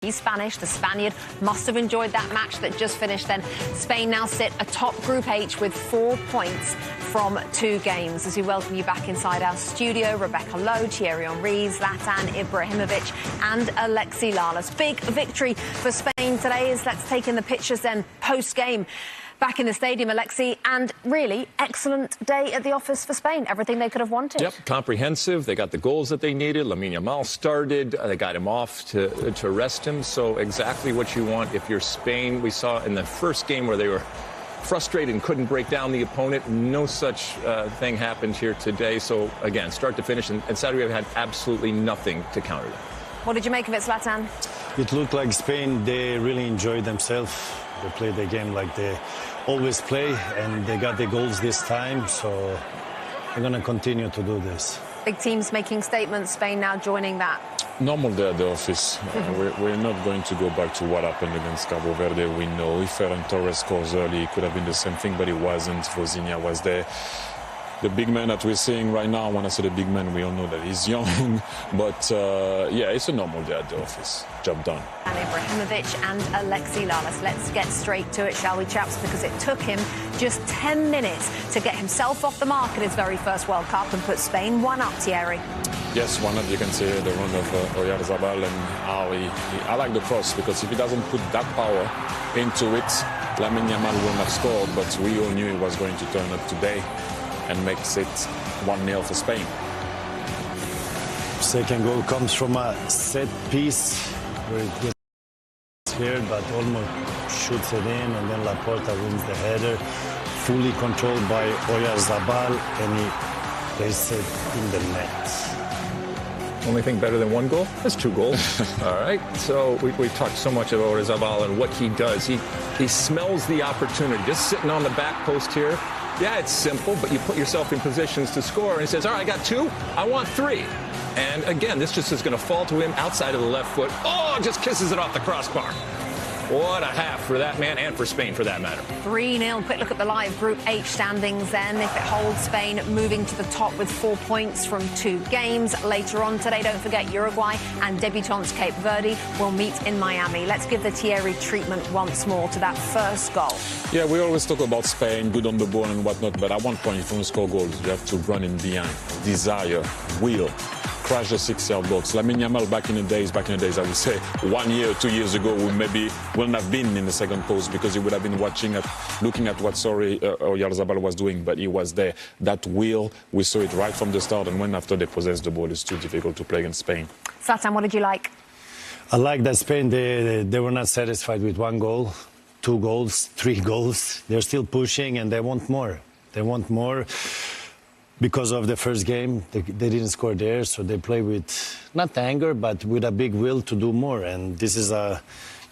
He's Spanish. The Spaniard must have enjoyed that match that just finished then. Spain now sit atop Group H with 4 points from 2 games. As we welcome you back inside our studio, Rebecca Lowe, Thierry Henry, Zlatan Ibrahimovic and Alexis Lalas. Big victory for Spain today. As let's take in the pictures then post-game. Back in the stadium, Alexis, and really excellent day at the office for Spain. Everything they could have wanted. Yep, comprehensive. They got the goals that they needed. Lamine Yamal started. They got him off to rest him. So exactly what you want if you're Spain. We saw in the first game where they were frustrated and couldn't break down the opponent. No such thing happened here today. So, again, start to finish. And Saudi Arabia had absolutely nothing to counter them. What did you make of it, Zlatan? It looked like Spain, they really enjoyed themselves. They played the game like they always play, and they got the goals this time, so they're going to continue to do this. Big teams making statements, Spain now joining that. Normal day at the office. We're not going to go back to what happened against Cabo Verde. We know if Ferran Torres scores early, it could have been the same thing, but it wasn't. Vozinha was there. The big man that we're seeing right now, when I say the big man, we all know that he's young. But, yeah, it's a normal day at the office. Job done. And Ibrahimovic and Alexis Lalas. Let's get straight to it, shall we, chaps? Because it took him just 10 minutes to get himself off the mark in his very first World Cup and put Spain 1-up, Thierry. Yes, 1-up. You can see the run of Oyarzabal and how I like the cross, because if he doesn't put that power into it, Lamine Yamal will not score. But we all knew it was going to turn up today, and makes it 1-0 for Spain. Second goal comes from a set piece where it gets here, but almost shoots it in, and then Laporta wins the header, fully controlled by Oyarzabal, and he places it in the net. Only thing better than 1 goal? That's 2 goals. All right. So we talked so much about Oyarzabal and what he does. He smells the opportunity. Just sitting on the back post here. Yeah, it's simple, but you put yourself in positions to score, and he says, all right, I got 2, I want 3. And again, this just is going to fall to him outside of the left foot. Oh, just kisses it off the crossbar. What a half for that man, and for Spain for that matter. 3-0. Quick look at the live Group H standings then. If it holds, Spain moving to the top with 4 points from 2 games. Later on today, don't forget, Uruguay and debutants Cape Verde will meet in Miami. Let's give the Thierry treatment once more to that first goal. Yeah, we always talk about Spain, good on the ball and whatnot, but at one point, if you want to score goals, you have to run in behind. Desire, will. Crash the 6-yard box. Lamine Yamal back in the days, I would say 1 year, 2 years ago, we maybe wouldn't have been in the second post because he would have been looking at what Oyarzabal was doing, but he was there. That will, we saw it right from the start, and when after they possessed the ball, it's too difficult to play against Spain. Zlatan, what did you like? I like that Spain, they were not satisfied with 1 goal, 2 goals, 3 goals. They're still pushing, and they want more. They want more. Because of the first game, they didn't score there, so they play with, not anger, but with a big will to do more. And this is a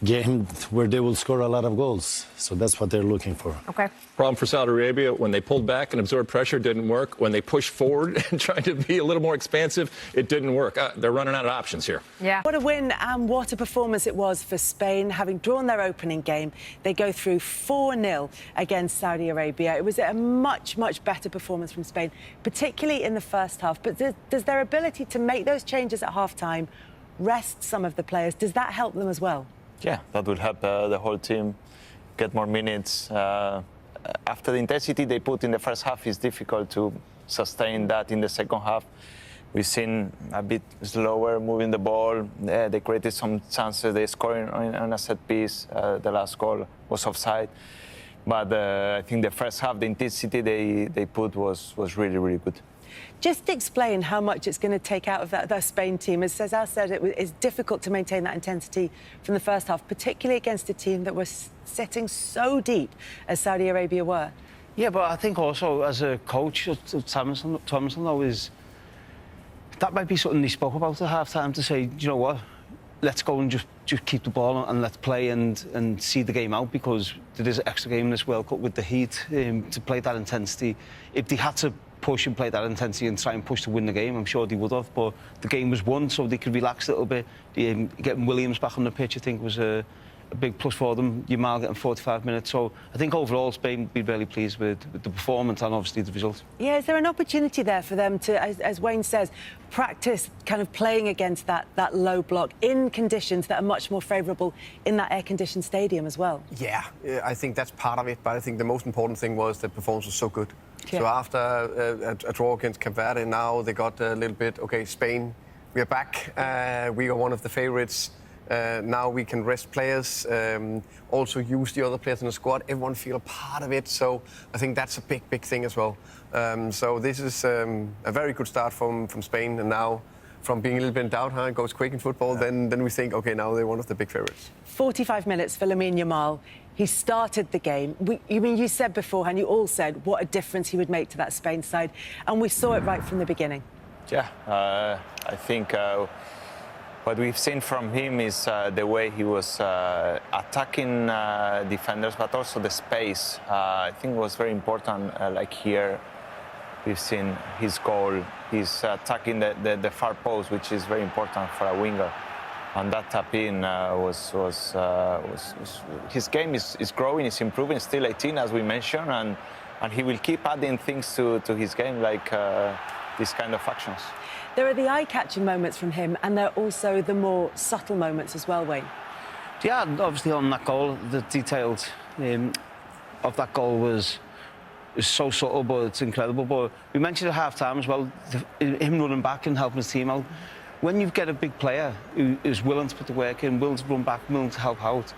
game where they will score a lot of goals. So that's what they're looking for. Okay. Problem for Saudi Arabia, when they pulled back and absorbed pressure, didn't work. When they pushed forward and tried to be a little more expansive, it didn't work. They're running out of options here. Yeah. What a win and what a performance it was for Spain. Having drawn their opening game, they go through 4-0 against Saudi Arabia. It was a much, much better performance from Spain, particularly in the first half. But does their ability to make those changes at half-time rest some of the players? Does that help them as well? Yeah, that will help the whole team get more minutes. After the intensity they put in the first half, it's difficult to sustain that in the second half. We've seen a bit slower moving the ball. They created some chances. They scored on a set piece. The last goal was offside. But I think the first half, the intensity they put was really, really good. Just explain how much it's going to take out of that Spain team. As Cesar said, it's difficult to maintain that intensity from the first half, particularly against a team that was sitting so as Saudi Arabia were. Yeah, but I think also as a coach, Thomason though, is that might be something he spoke about at half-time, to say, you know what, let's go and just keep the ball and let's play and see the game out, because there is an extra game in this World Cup with the heat, to play that intensity. If they had to push and play that intensity and try and push to win the game, I'm sure they would have, but the game was won, so they could relax a little bit. Getting Williams back on the pitch, I think, was a a big plus for them. Yamal getting 45 minutes. So I think overall Spain will be really pleased with the performance and obviously the result. Yeah, is there an opportunity there for them to, as Wayne says, practice kind of playing against that low block in conditions that are much more favourable in that air-conditioned stadium as well? Yeah, I think that's part of it. But I think the most important thing was the performance was so good. Yeah. So after a draw against Cape Verde, now they got a little bit, okay, Spain, we are back. We are one of the favourites. Now we can rest players, also use the other players in the squad. Everyone feel a part of it. So I think that's a big thing as well. So this is a very good start from Spain. And now from being a little bit in doubt, it goes quick in football, then we think, okay, now they're one of the big favourites. 45 minutes for Lamine Yamal. He started the game. You said beforehand, you all said what a difference he would make to that Spain side. And we saw it right from the beginning. Yeah, I think what we've seen from him is the way he was attacking defenders, but also the space. I think it was very important, like here, we've seen his goal. He's attacking the far post, which is very important for a winger. And that tap-in was his game is growing, is improving, still 18, as we mentioned, and he will keep adding things to his game, like these kind of actions. There are the eye-catching moments from him, and there are also the more subtle moments as well, Wayne. Yeah, obviously on that goal, the details of that goal was so subtle, but it's incredible. But we mentioned at half-time as well, him running back and helping his team out. When you get a big player who is willing to put the work in, willing to run back, willing to help out,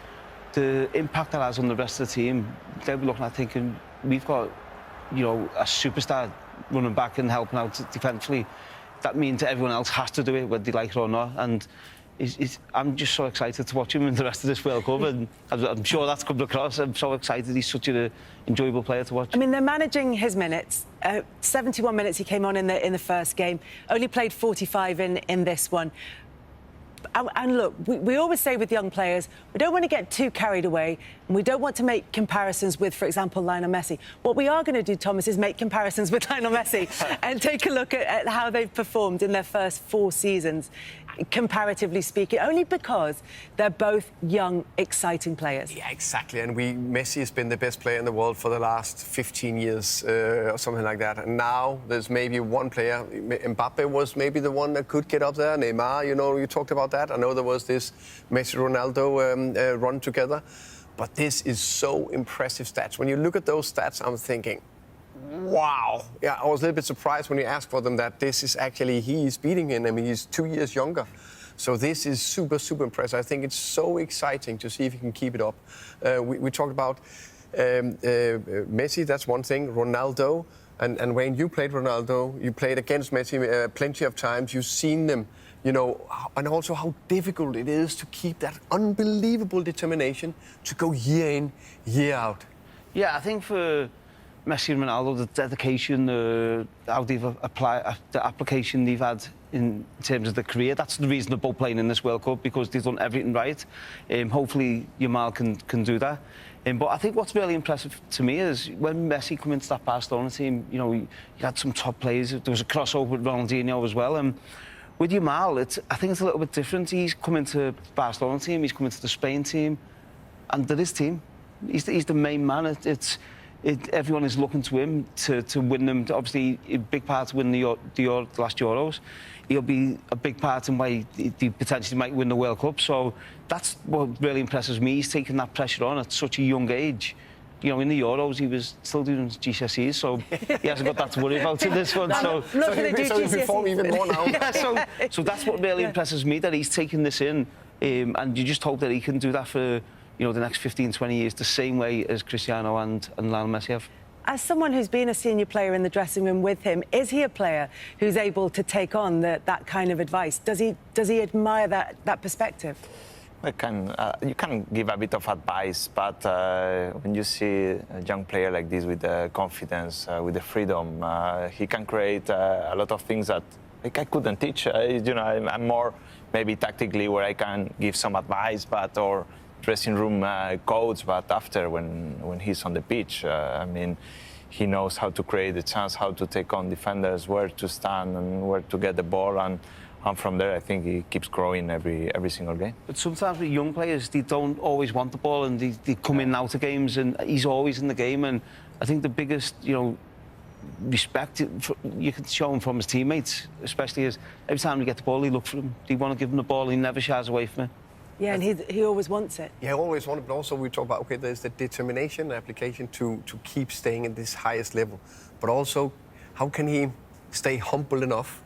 the impact that has on the rest of the team, they'll be looking at thinking, we've got, you know, a superstar running back and helping out defensively. That means everyone else has to do it, whether they like it or not. And I'm just so excited to watch him in the rest of this World Cup, and I'm sure that's come across. I'm so excited. He's such an enjoyable player to watch. I mean, they're managing his minutes. 71 minutes he came on in the first game. Only played 45 in this one. And look, we always say with young players, we don't want to get too carried away, and we don't want to make comparisons with, for example, Lionel Messi. What we are going to do, Thomas, is make comparisons with Lionel Messi and take a look at how they've performed in their first 4 seasons, comparatively speaking, only because they're both young, exciting players. Yeah, exactly. And Messi has been the best player in the world for the last 15 years or something like that. And now there's maybe one player. Mbappe was maybe the one that could get up there. Neymar, you know, you talked about that. I know there was this Messi-Ronaldo run together. But this is so impressive stats. When you look at those stats, I'm thinking, wow. Yeah, I was a little bit surprised when you asked for them that this is actually, he is beating him. I mean, he's 2 years younger. So this is super impressive. I think it's so exciting to see if he can keep it up. We talked about Messi, that's one thing. Ronaldo, and Wayne, you played Ronaldo. You played against Messi plenty of times. You've seen them, you know, and also how difficult it is to keep that unbelievable determination to go year in, year out. Yeah, I think for Messi and Ronaldo, the dedication, how they've applied, the application they've had in terms of their career, that's the reason they're both playing in this World Cup, because they've done everything right. Hopefully Yamal can do that. But I think what's really impressive to me is when Messi came into that Barcelona team, you know, you had some top players. There was a crossover with Ronaldinho as well. And with Yamal, I think it's a little bit different. He's come into Barcelona team, he's come into the Spain team, and they're his team. He's the main man. Everyone is looking to him to win them. Obviously, a big part to win the last Euros. He'll be a big part in why he potentially might win the World Cup. So that's what really impresses me. He's taking that pressure on at such a young age. You know, in the Euros, he was still doing GCSEs, so he hasn't got that to worry about in this one. So he'll perform even more now. Yeah, so that's what really impresses me, that he's taking this in, and you just hope that he can do that for, you know, the next 15, 20 years, the same way as Cristiano and Lionel Messi have. As someone who's been a senior player in the dressing room with him, is he a player who's able to take on that kind of advice? Does he admire that perspective? You can give a bit of advice, but when you see a young player like this with the confidence, with the freedom, he can create a lot of things that I couldn't teach. You know, I'm more maybe tactically where I can give some advice, or dressing room codes. But after, when he's on the pitch, I mean, he knows how to create the chance, how to take on defenders, where to stand and where to get the ball, and And from there, I think he keeps growing every single game. But sometimes with young players, they don't always want the ball, and they come in and out of games, and he's always in the game. And I think the biggest, respect you can show him from his teammates, especially as every time they get the ball, they look for him. They want to give him the ball. He never shies away from it. Yeah, and he always wants it. Yeah, always wanted, but also we talk about, okay, there's the determination application to keep staying at this highest level. But also, how can he stay humble enough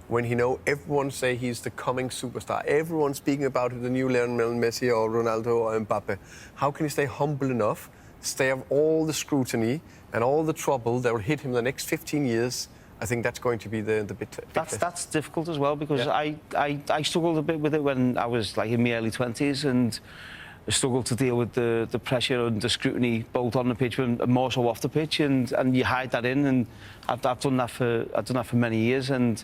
when he know everyone say he's the coming superstar? Everyone's speaking about the new Lionel Messi or Ronaldo or Mbappe. How can he stay humble enough, stay off all the scrutiny and all the trouble that will hit him the next 15 years? I think that's going to be the big test. That's difficult as well, because I struggled a bit with it when I was like in my early 20s, and I struggled to deal with the pressure and the scrutiny both on the pitch and more so off the pitch, and you hide that in, and I've done that for many years, and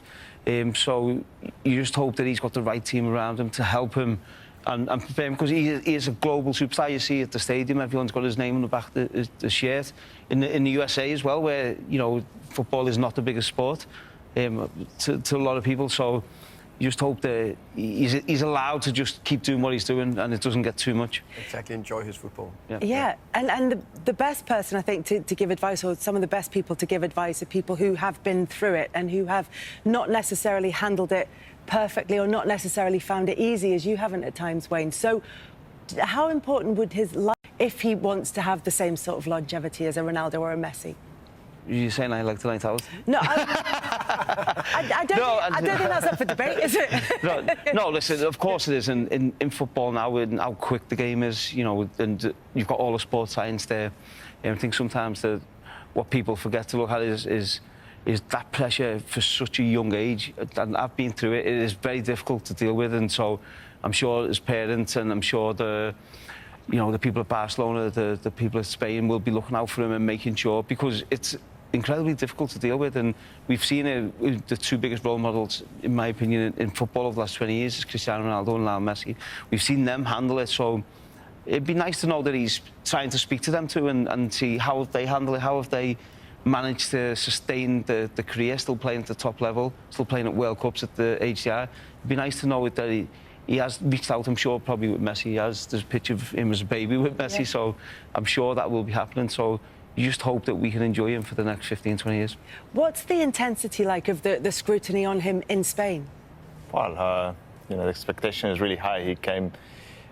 so you just hope that he's got the right team around him to help him and prepare him, because he is a global superstar. You see at the stadium, everyone's got his name on the back of the shirt. In the USA as well, where football is not the biggest sport to a lot of people, so you just hope that he's allowed to just keep doing what he's doing and it doesn't get too much. Exactly, enjoy his football. Yeah. And the best person, I think, to give advice, or some of the best people to give advice, are people who have been through it and who have not necessarily handled it perfectly or not necessarily found it easy, as you haven't at times, Wayne. So how important would his life, if he wants to have the same sort of longevity as a Ronaldo or a Messi? You're saying I like the night out? No, I don't think that's up for debate, is it? No, listen, of course it is. In football now, and how quick the game is, and you've got all the sports science there. I think sometimes that what people forget to look at is that pressure for such a young age. And I've been through it. It is very difficult to deal with, and so I'm sure as parents, and I'm sure the people at Barcelona, the people at Spain will be looking out for him and making sure, because it's incredibly difficult to deal with. And we've seen it, the two biggest role models, in my opinion, in football over the last 20 years is Cristiano Ronaldo and Lionel Messi. We've seen them handle it, so it'd be nice to know that he's trying to speak to them too and see how have they handle it, how have they managed to sustain the career, still playing at the top level, still playing at World Cups at the HDR. It'd be nice to know that he has reached out, I'm sure, probably with Messi. There's a picture of him as a baby with Messi, so I'm sure that will be happening. So you just hope that we can enjoy him for the next 15, 20 years. What's the intensity like of the scrutiny on him in Spain? Well, the expectation is really high. He came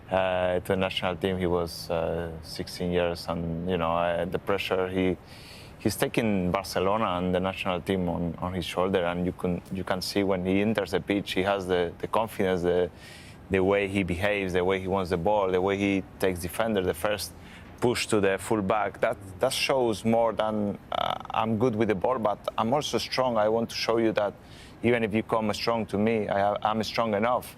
to the national team, he was 16 years, and, the pressure, he's taking Barcelona and the national team on his shoulder, and you can see when he enters the pitch, he has the confidence, the way he behaves, the way he wants the ball, the way he takes defender, the first push to the full back. That shows more than I'm good with the ball, but I'm also strong. I want to show you that even if you come strong to me, I'm strong enough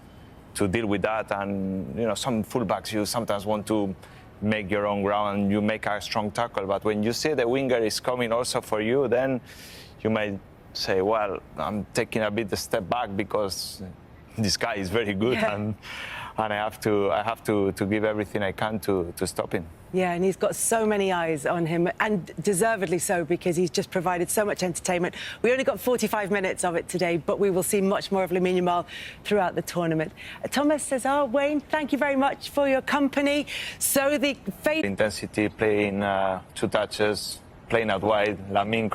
to deal with that. And some fullbacks, you sometimes want to make your own ground and you make a strong tackle, but when you see the winger is coming also for you, then you might say, well, I'm taking a bit a step back because this guy is very good, and I have to give everything I can to stop him. Yeah, and he's got so many eyes on him, and deservedly so, because he's just provided so much entertainment. We only got 45 minutes of it today, but we will see much more of Lamine Yamal throughout the tournament. Thomas says, Wayne, thank you very much for your company. So the intensity, playing two touches, playing out wide, Lamine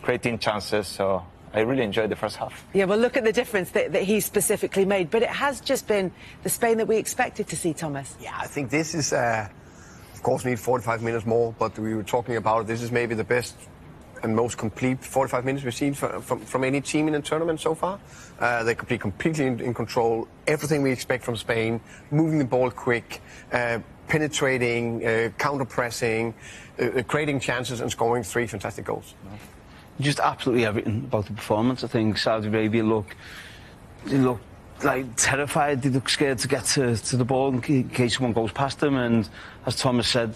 creating chances, so I really enjoyed the first half. Yeah, well, look at the difference that he specifically made, but it has just been the Spain that we expected to see, Thomas. Yeah, I think this is... Of course, we need 45 minutes more, but we were talking about it. This is maybe the best and most complete 45 minutes we've seen from any team in a tournament so far. They could be completely in control. Everything we expect from Spain, moving the ball quick, penetrating, counter-pressing, creating chances and scoring 3 fantastic goals. Just absolutely everything about the performance. I think Saudi Arabia look like terrified. They look scared to get to the ball in case someone goes past them. And as Thomas said,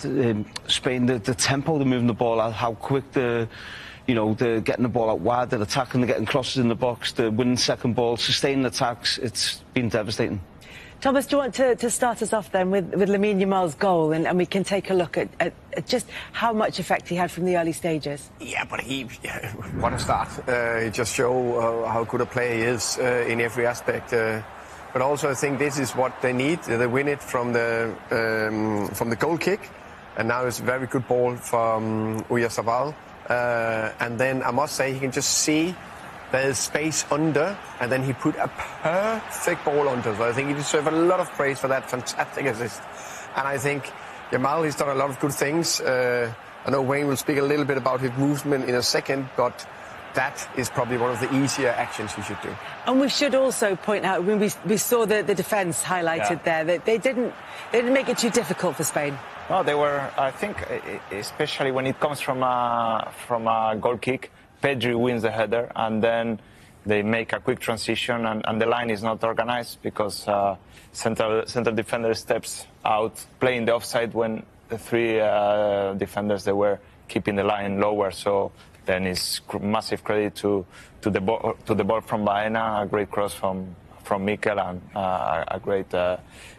Spain, the tempo they're moving the ball at, how quick they're getting the ball out wide, they're attacking, they're getting crosses in the box, they're winning second ball, sustaining attacks. It's been devastating. Thomas, do you want to start us off then with Lamine Yamal's goal, and we can take a look at just how much effect he had from the early stages? Yeah, but what a start. He just show how good a player he is in every aspect. But also I think this is what they need. They win it from the goal kick. And now it's a very good ball from Oyarzabal. And then I must say he can just see there's space under, and then he put a perfect ball under. So I think he deserves a lot of praise for that fantastic assist. And I think Yamal, he's done a lot of good things. I know Wayne will speak a little bit about his movement in a second, but that is probably one of the easier actions he should do. And we should also point out, when we saw the defence highlighted there, that they didn't make it too difficult for Spain. No, they were, I think, especially when it comes from a goal kick, Pedri wins the header, and then they make a quick transition, and the line is not organized because central defender steps out, playing the offside when the three defenders, they were keeping the line lower. So then it's massive credit to the ball from Baena, a great cross from Mikel, and a great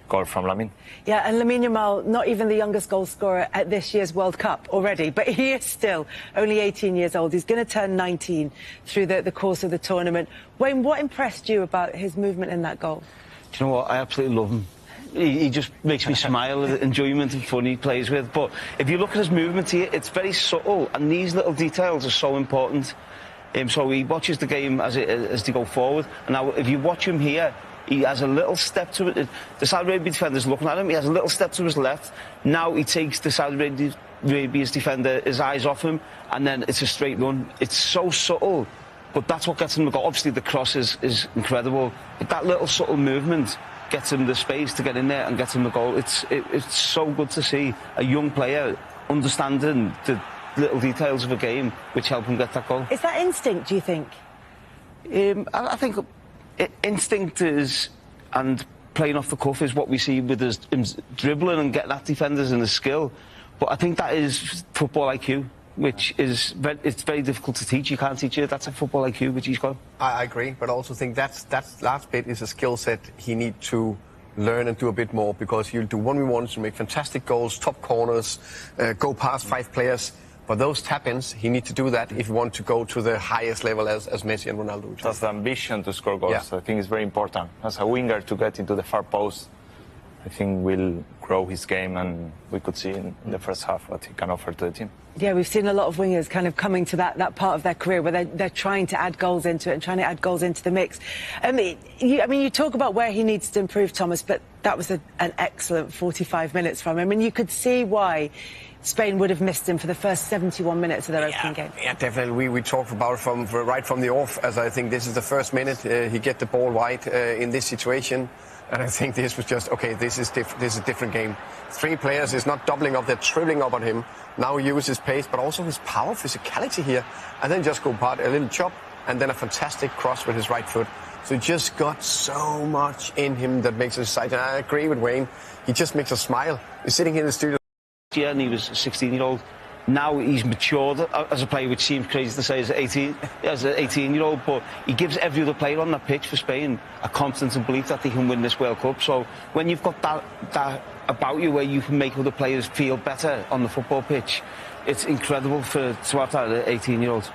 goal from Lamine. Yeah, and Lamine Yamal, not even the youngest goal scorer at this year's World Cup already, but he is still only 18 years old. He's going to turn 19 through the course of the tournament. Wayne, what impressed you about his movement in that goal? Do you know what? I absolutely love him. He just makes me smile with the enjoyment and fun he plays with. But if you look at his movement here, it's very subtle, and these little details are so important. So he watches the game as they go forward, and now if you watch him here, he has a little step to it. The Saudi Arabia defender's looking at him. He has a little step to his left. Now he takes the Saudi Arabia's defender, his eyes off him, and then it's a straight run. It's so subtle, but that's what gets him the goal. Obviously, the cross is incredible, but that little subtle movement gets him the space to get in there and gets him the goal. It's so good to see a young player understanding the little details of a game which help him get that goal. Is that instinct, do you think? I think instinct is, and playing off the cuff is what we see with him dribbling and getting at defenders and his skill. But I think that is football IQ, which is it's very difficult to teach. You can't teach it. That's a football IQ which he's got. I agree, but I also think that last bit is a skill set he needs to learn and do a bit more, because you'll do 1v1s to make fantastic goals, top corners, go past 5 players. But those tap-ins, he needs to do that if you want to go to the highest level as Messi and Ronaldo. That's the ambition to score goals. Yeah. I think it's very important. As a winger, to get into the far post, I think will grow his game, and we could see in the first half what he can offer to the team. Yeah, we've seen a lot of wingers kind of coming to that part of their career where they're trying to add goals into it and trying to add goals into the mix. You talk about where he needs to improve, Thomas, but that was an excellent 45 minutes from him, and you could see why Spain would have missed him for the first 71 minutes of their opening game. Yeah, definitely. We talked about right from the off, as I think this is the first minute he get the ball wide in this situation. And I think this was just, okay, this is a different game. 3 players is not doubling up, they're tripling up on him. Now he uses his pace, but also his power, physicality here. And then just go part, a little chop, and then a fantastic cross with his right foot. So he just got so much in him that makes us excited. I agree with Wayne. He just makes us smile. He's sitting here in the studio. Yeah, and he was a 16-year-old. Now he's matured as a player, which seems crazy to say as an 18-year-old, but he gives every other player on that pitch for Spain a confidence and belief that they can win this World Cup. So when you've got that about you, where you can make other players feel better on the football pitch, it's incredible to have that 18-year-old.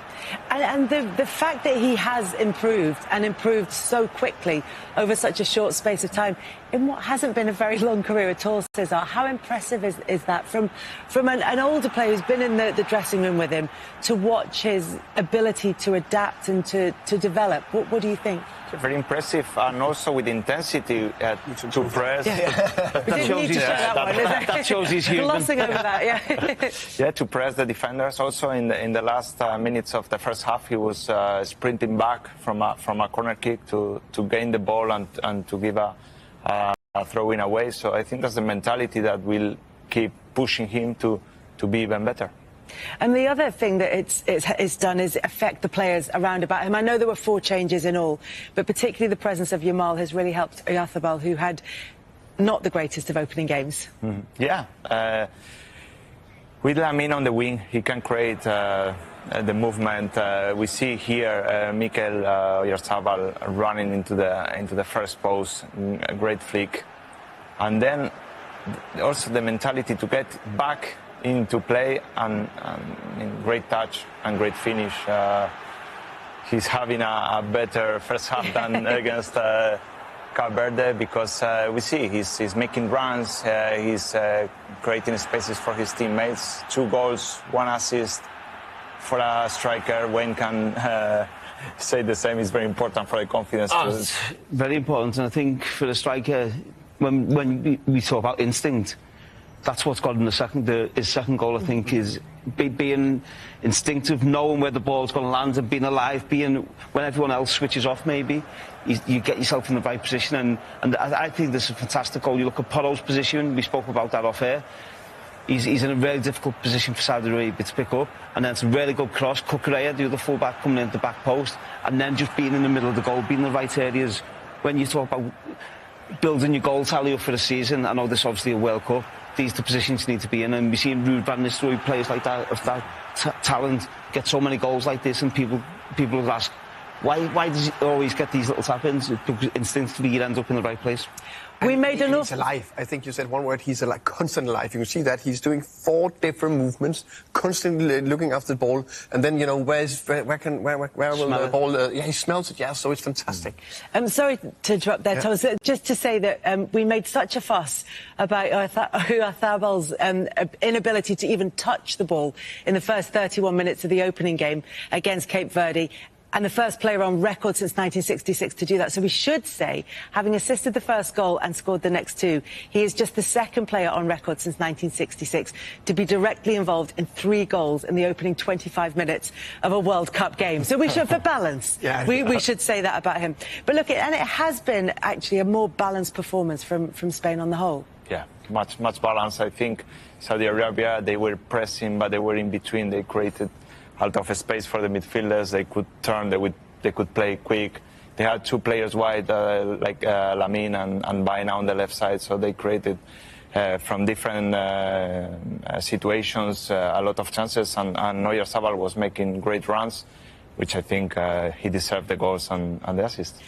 And the fact that he has improved, and improved so quickly over such a short space of time, in what hasn't been a very long career at all, Cesar, how impressive is that from an older player who's been in the dressing room with him, to watch his ability to adapt and to develop? What do you think? Very impressive, and also with intensity to press. That shows he's human. Glossing over that, yeah. Yeah, to press the defenders. Also in the last minutes of the first half, he was sprinting back from a corner kick to gain the ball and to give a throw in away. So I think that's the mentality that will keep pushing him to be even better. And the other thing that it's done is affect the players around about him. I know there were 4 changes in all, but particularly the presence of Yamal has really helped Oyarzabal, who had not the greatest of opening games. Mm-hmm. Yeah. With Lamine on the wing, he can create the movement. We see here Mikel Oyarzabal running into the first post, a great flick, And then also the mentality to get back into play and great touch and great finish. He's having a better first half than against Cape Verde, because we see he's making runs, he's creating spaces for his teammates. 2 goals, 1 assist. For a striker, Wayne can say the same. Is very important for the confidence. It's very important, and I think for a striker, when we talk about instinct, that's what's got him his second goal. I think is being instinctive, knowing where the ball's going to land, and being alive. Being when everyone else switches off, maybe you get yourself in the right position. And I think this is a fantastic goal. You look at Porro's position. We spoke about that off air. He's in a very difficult position for Saudi Arabia to pick up, and then it's a really good cross. Cucurella, the other full-back, coming into the back post, and then just being in the middle of the goal, being in the right areas. When you talk about building your goal tally up for the season, I know this is obviously a World Cup, these are the positions you need to be in, and we've seen Ruud van Nistelrooy, players like that, of that talent, get so many goals like this, and people will ask, why does he always get these little tap-ins? Because instinctively you end up in the right place. We made enough. He's alive. I think you said one word. He's alive, constantly alive. You can see that he's doing 4 different movements, constantly looking after the ball, and then where will the ball? He smells it. Yeah, so it's fantastic. I'm sorry to interrupt there, Thomas. Just to say that we made such a fuss about Oyarzábal's inability to even touch the ball in the first 31 minutes of the opening game against Cape Verde. And the first player on record since 1966 to do that. So we should say, having assisted the first goal and scored the next 2, he is just the second player on record since 1966 to be directly involved in 3 goals in the opening 25 minutes of a World Cup game. So we should, for balance, we should say that about him. But look, and it has been actually a more balanced performance from Spain on the whole. Yeah, much balanced. I think Saudi Arabia, they were pressing, but they were in between. They created a lot of space for the midfielders. They could turn, they could play quick. They had 2 players wide, like Lamine and Baena on the left side, so they created from different situations a lot of chances, and Oyarzábal was making great runs, which I think he deserved the goals and the assists.